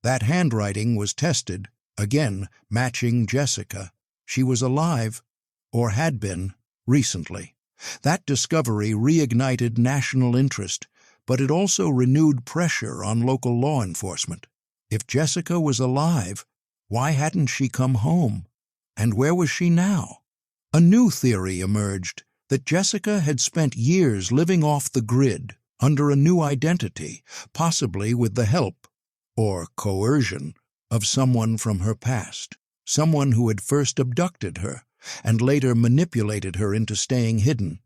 That handwriting was tested, again matching Jessica. She was alive, or had been, recently. That discovery reignited national interest, but it also renewed pressure on local law enforcement. If Jessica was alive, why hadn't she come home? And where was she now? A new theory emerged, that Jessica had spent years living off the grid, under a new identity, possibly with the help, or coercion, of someone from her past. Someone who had first abducted her, and later manipulated her into staying hidden.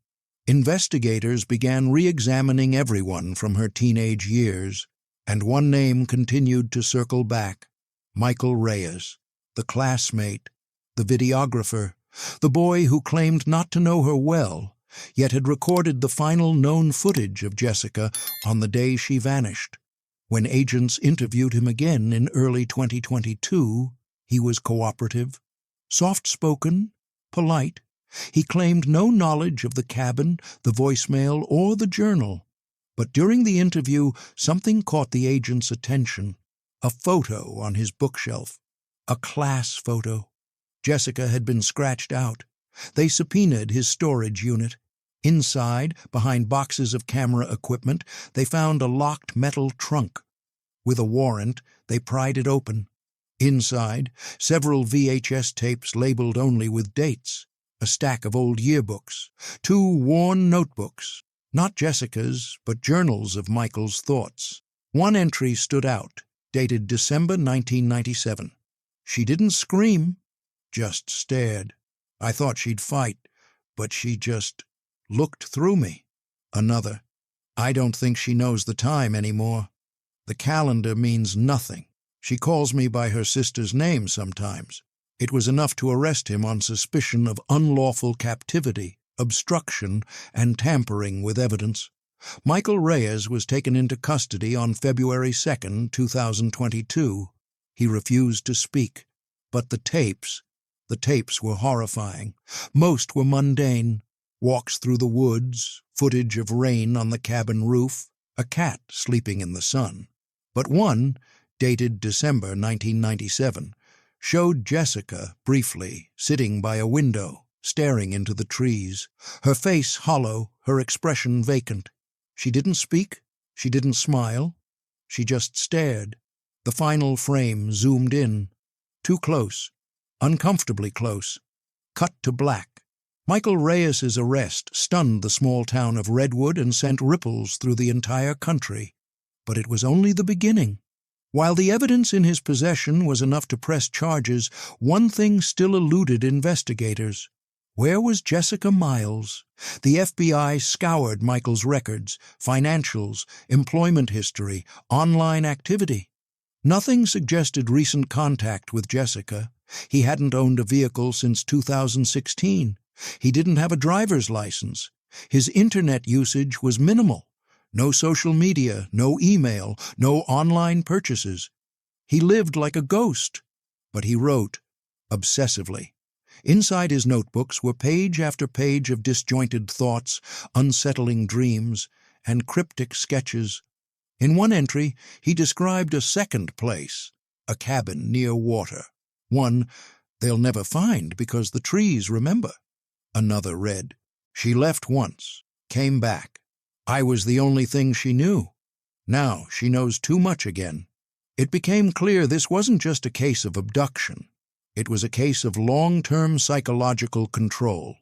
Investigators began re-examining everyone from her teenage years, and one name continued to circle back: Michael Reyes, the classmate, the videographer, the boy who claimed not to know her well, yet had recorded the final known footage of Jessica on the day she vanished. When agents interviewed him again in early 2022, he was cooperative, soft-spoken, polite, He claimed no knowledge of the cabin, the voicemail, or the journal. But during the interview, something caught the agent's attention. A photo on his bookshelf. A class photo. Jessica had been scratched out. They subpoenaed his storage unit. Inside, behind boxes of camera equipment, they found a locked metal trunk. With a warrant, they pried it open. Inside, several VHS tapes labeled only with dates, a stack of old yearbooks, 2 worn notebooks, not Jessica's, but journals of Michael's thoughts. One entry stood out, dated December 1997. She didn't scream, just stared. I thought she'd fight, but she just looked through me. Another. I don't think she knows the time anymore. The calendar means nothing. She calls me by her sister's name sometimes. It was enough to arrest him on suspicion of unlawful captivity, obstruction, and tampering with evidence. Michael Reyes was taken into custody on February 2, 2022. He refused to speak. But the tapes were horrifying. Most were mundane. Walks through the woods, footage of rain on the cabin roof, a cat sleeping in the sun. But one, dated December 1997, showed Jessica, briefly, sitting by a window, staring into the trees, her face hollow, her expression vacant. She didn't speak, she didn't smile, she just stared. The final frame zoomed in. Too close, uncomfortably close. Cut to black. Michael Reyes's arrest stunned the small town of Redwood and sent ripples through the entire country. But it was only the beginning. While the evidence in his possession was enough to press charges, one thing still eluded investigators. Where was Jessica Miles? The FBI scoured Michael's records, financials, employment history, online activity. Nothing suggested recent contact with Jessica. He hadn't owned a vehicle since 2016. He didn't have a driver's license. His internet usage was minimal. No social media, no email, no online purchases. He lived like a ghost. But he wrote obsessively. Inside his notebooks were page after page of disjointed thoughts, unsettling dreams, and cryptic sketches. In one entry, he described a second place, a cabin near water. One they'll never find because the trees remember. Another read, "She left once, came back. I was the only thing she knew. Now she knows too much again." It became clear this wasn't just a case of abduction. It was a case of long-term psychological control.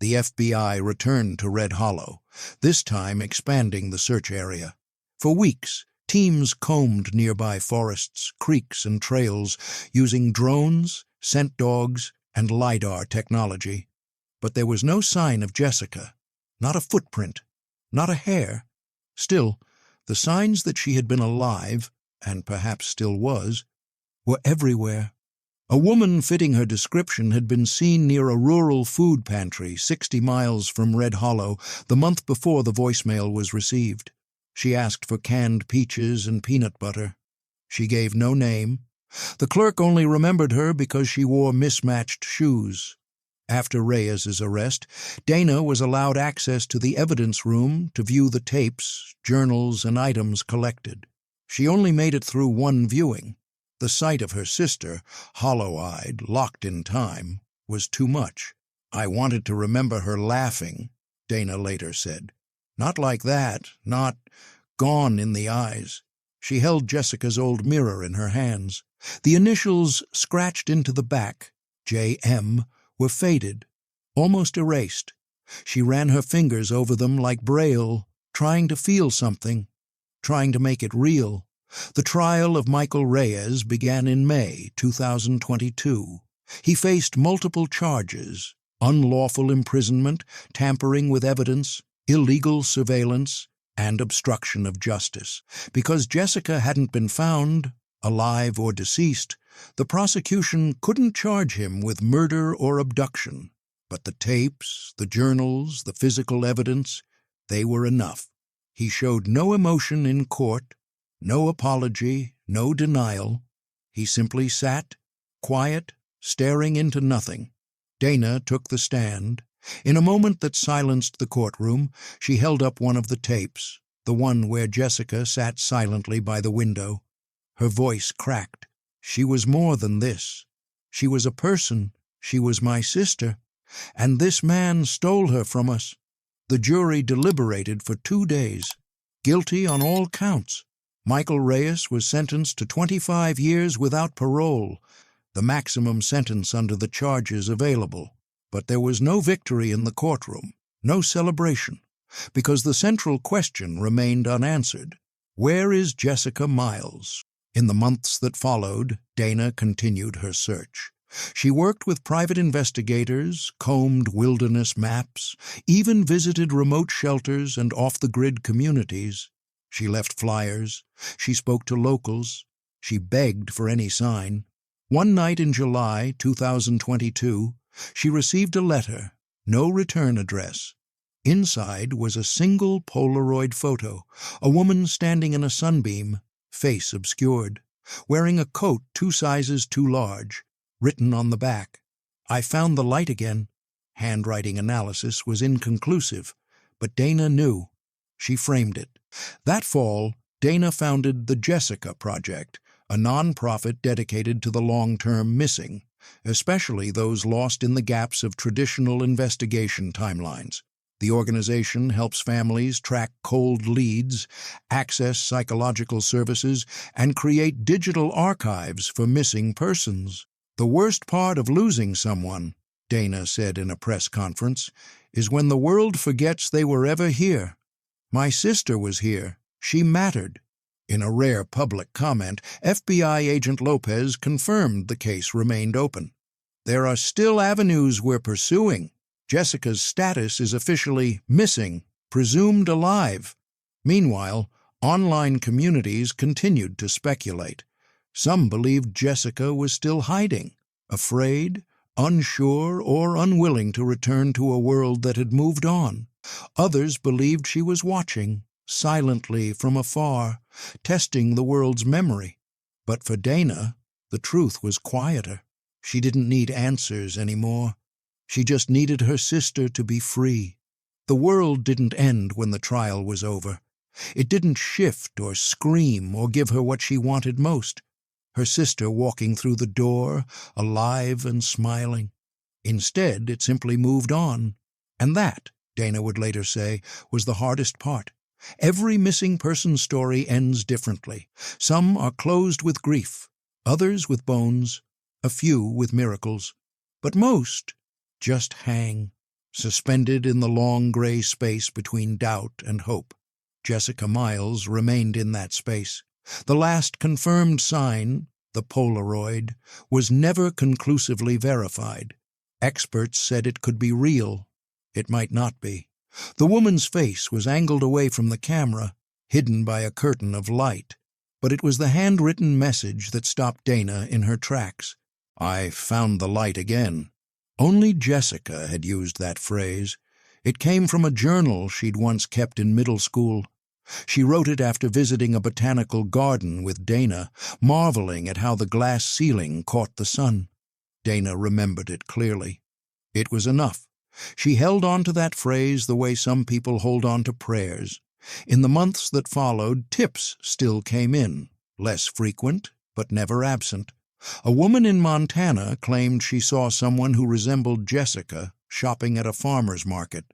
The FBI returned to Red Hollow, this time expanding the search area. For weeks, teams combed nearby forests, creeks, and trails using drones, scent dogs, and LiDAR technology. But there was no sign of Jessica, not a footprint, not a hair. Still, the signs that she had been alive, and perhaps still was, were everywhere. A woman fitting her description had been seen near a rural food pantry 60 miles from Red Hollow the month before the voicemail was received. She asked for canned peaches and peanut butter. She gave no name. The clerk only remembered her because she wore mismatched shoes. After Reyes's arrest, Dana was allowed access to the evidence room to view the tapes, journals, and items collected. She only made it through one viewing. The sight of her sister, hollow-eyed, locked in time, was too much. "I wanted to remember her laughing," Dana later said. "Not like that, not gone in the eyes." She held Jessica's old mirror in her hands. The initials scratched into the back, J.M., were faded, almost erased. She ran her fingers over them like Braille, trying to feel something, trying to make it real. The trial of Michael Reyes began in May 2022. He faced multiple charges: unlawful imprisonment, tampering with evidence, illegal surveillance, and obstruction of justice. Because Jessica hadn't been found, alive or deceased, the prosecution couldn't charge him with murder or abduction. But the tapes, the journals, the physical evidence, they were enough. He showed no emotion in court, no apology, no denial. He simply sat, quiet, staring into nothing. Dana took the stand. In a moment that silenced the courtroom, she held up one of the tapes, the one where Jessica sat silently by the window. Her voice cracked. She was more than this. She was a person. She was my sister. And this man stole her from us. The jury deliberated for 2 days. Guilty on all counts. Michael Reyes was sentenced to 25 years without parole, the maximum sentence under the charges available. But there was no victory in the courtroom, no celebration, because the central question remained unanswered. Where is Jessica Miles? In the months that followed, Dana continued her search. She worked with private investigators, combed wilderness maps, even visited remote shelters and off-the-grid communities. She left flyers. She spoke to locals. She begged for any sign. One night in July 2022, she received a letter, no return address. Inside was a single Polaroid photo, a woman standing in a sunbeam, face obscured, wearing a coat 2 sizes too large. Written on the back, "I found the light again." Handwriting analysis was inconclusive, but Dana knew. She framed it. That fall, Dana founded the Jessica Project, a non-profit dedicated to the long-term missing, especially those lost in the gaps of traditional investigation timelines. The organization helps families track cold leads, access psychological services, and create digital archives for missing persons. "The worst part of losing someone," Dana said in a press conference, "is when the world forgets they were ever here. My sister was here. She mattered." In a rare public comment, FBI agent Lopez confirmed the case remained open. "There are still avenues we're pursuing. Jessica's status is officially missing, presumed alive." Meanwhile, online communities continued to speculate. Some believed Jessica was still hiding, afraid, unsure, or unwilling to return to a world that had moved on. Others believed she was watching, silently from afar, testing the world's memory. But for Dana, the truth was quieter. She didn't need answers anymore. She just needed her sister to be free. The world didn't end when the trial was over. It didn't shift or scream or give her what she wanted most. Her sister walking through the door, alive and smiling. Instead, it simply moved on. And that, Dana would later say, was the hardest part. Every missing person story ends differently. Some are closed with grief, others with bones, a few with miracles. But most just hang, suspended in the long gray space between doubt and hope. Jessica Miles remained in that space. The last confirmed sign, the Polaroid, was never conclusively verified. Experts said it could be real. It might not be. The woman's face was angled away from the camera, hidden by a curtain of light. But it was the handwritten message that stopped Dana in her tracks. "I found the light again." Only Jessica had used that phrase. It came from a journal she'd once kept in middle school. She wrote it after visiting a botanical garden with Dana, marveling at how the glass ceiling caught the sun. Dana remembered it clearly. It was enough. She held on to that phrase the way some people hold on to prayers. In the months that followed, tips still came in, less frequent, but never absent. A woman in Montana claimed she saw someone who resembled Jessica shopping at a farmer's market.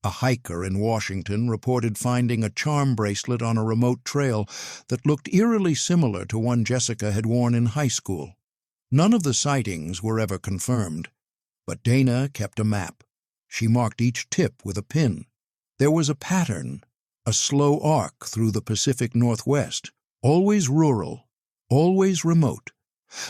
A hiker in Washington reported finding a charm bracelet on a remote trail that looked eerily similar to one Jessica had worn in high school. None of the sightings were ever confirmed, but Dana kept a map. She marked each tip with a pin. There was a pattern, a slow arc through the Pacific Northwest, always rural, always remote.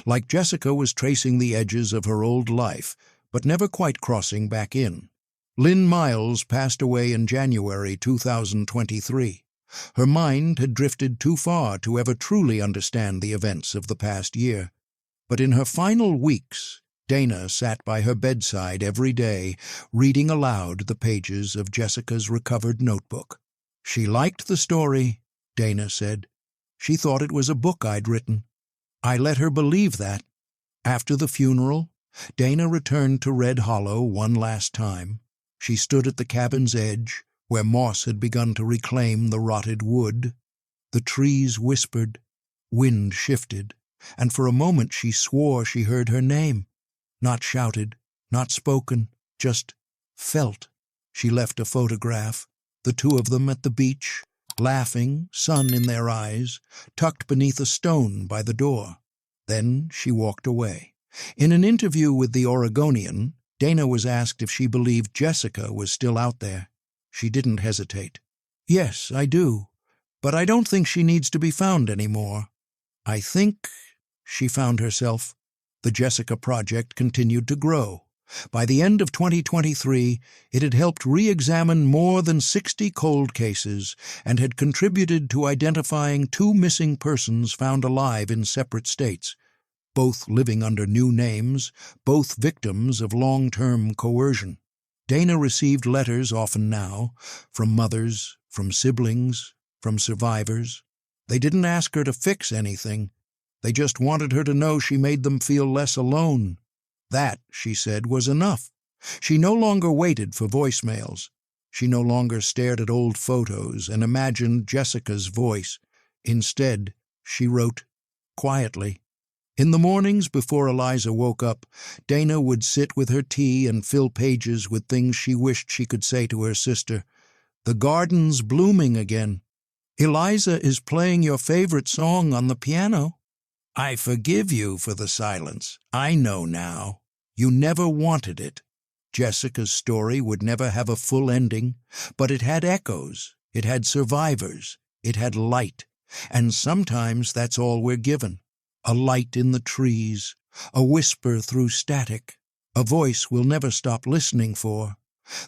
Like Jessica was tracing the edges of her old life, but never quite crossing back in. Lynn Miles passed away in January 2023. Her mind had drifted too far to ever truly understand the events of the past year. But in her final weeks, Dana sat by her bedside every day, reading aloud the pages of Jessica's recovered notebook. She liked the story, Dana said. She thought it was a book I'd written. I let her believe that. After the funeral, Dana returned to Red Hollow one last time. She stood at the cabin's edge, where moss had begun to reclaim the rotted wood. The trees whispered, wind shifted, and for a moment she swore she heard her name. Not shouted, not spoken, just felt. She left a photograph, the two of them at the beach, laughing, sun in their eyes, tucked beneath a stone by the door. Then she walked away. In an interview with the Oregonian, Dana was asked if she believed Jessica was still out there. She didn't hesitate. "Yes, I do, but I don't think she needs to be found anymore. I think," she found herself. The Jessica Project continued to grow. By the end of 2023, it had helped re-examine more than 60 cold cases and had contributed to identifying 2 missing persons found alive in separate states, both living under new names, both victims of long-term coercion. Dana received letters often now, from mothers, from siblings, from survivors. They didn't ask her to fix anything. They just wanted her to know she made them feel less alone. That, she said, was enough. She no longer waited for voicemails. She no longer stared at old photos and imagined Jessica's voice. Instead, she wrote quietly. In the mornings before Eliza woke up, Dana would sit with her tea and fill pages with things she wished she could say to her sister. "The garden's blooming again. Eliza is playing your favorite song on the piano. I forgive you for the silence. I know now. You never wanted it." Jessica's story would never have a full ending, but it had echoes, it had survivors, it had light, and sometimes that's all we're given. A light in the trees, a whisper through static, a voice we'll never stop listening for.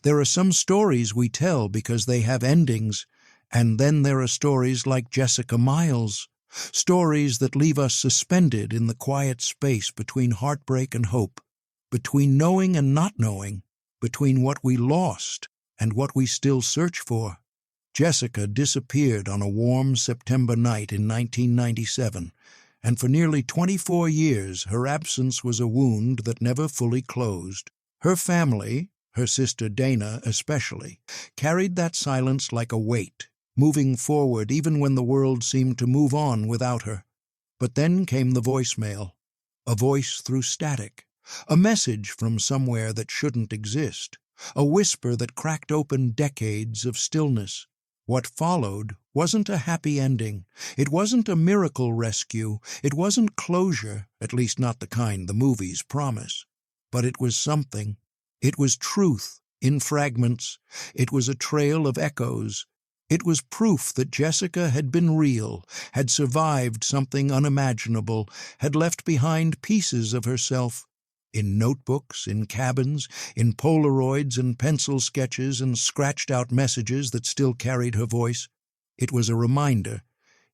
There are some stories we tell because they have endings, and then there are stories like Jessica Miles, stories that leave us suspended in the quiet space between heartbreak and hope, between knowing and not knowing, between what we lost and what we still search for. Jessica disappeared on a warm September night in 1997, and for nearly 24 years her absence was a wound that never fully closed. Her family, her sister Dana especially, carried that silence like a weight, moving forward even when the world seemed to move on without her. But then came the voicemail, a voice through static, a message from somewhere that shouldn't exist, a whisper that cracked open decades of stillness. What followed wasn't a happy ending. It wasn't a miracle rescue. It wasn't closure, at least not the kind the movies promise. But it was something. It was truth, in fragments. It was a trail of echoes. It was proof that Jessica had been real, had survived something unimaginable, had left behind pieces of herself. In notebooks, in cabins, in Polaroids and pencil sketches and scratched-out messages that still carried her voice. It was a reminder,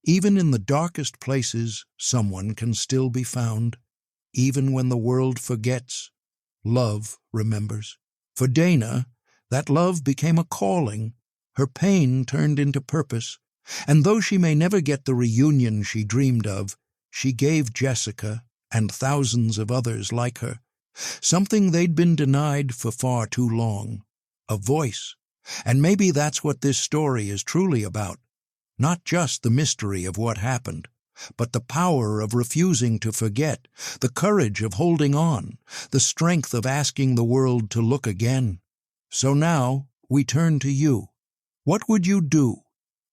even in the darkest places, someone can still be found. Even when the world forgets, love remembers. For Dana, that love became a calling. Her pain turned into purpose. And though she may never get the reunion she dreamed of, she gave Jessica, and thousands of others like her, something they'd been denied for far too long, a voice. And maybe that's what this story is truly about. Not just the mystery of what happened, but the power of refusing to forget, the courage of holding on, the strength of asking the world to look again. So now we turn to you. What would you do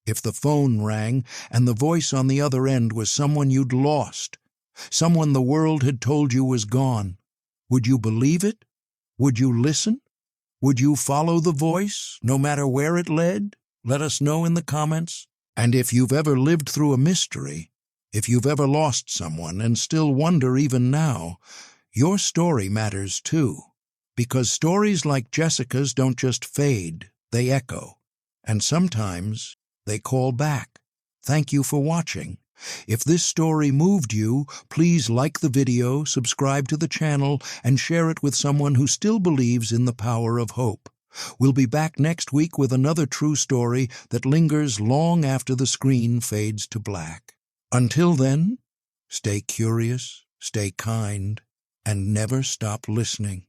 if the phone rang and the voice on the other end was someone you'd lost, someone the world had told you was gone? Would you believe it? Would you listen? Would you follow the voice, no matter where it led? Let us know in the comments. And if you've ever lived through a mystery, if you've ever lost someone and still wonder even now, your story matters too. Because stories like Jessica's don't just fade, they echo. And sometimes they call back. Thank you for watching. If this story moved you, please like the video, subscribe to the channel, and share it with someone who still believes in the power of hope. We'll be back next week with another true story that lingers long after the screen fades to black. Until then, stay curious, stay kind, and never stop listening.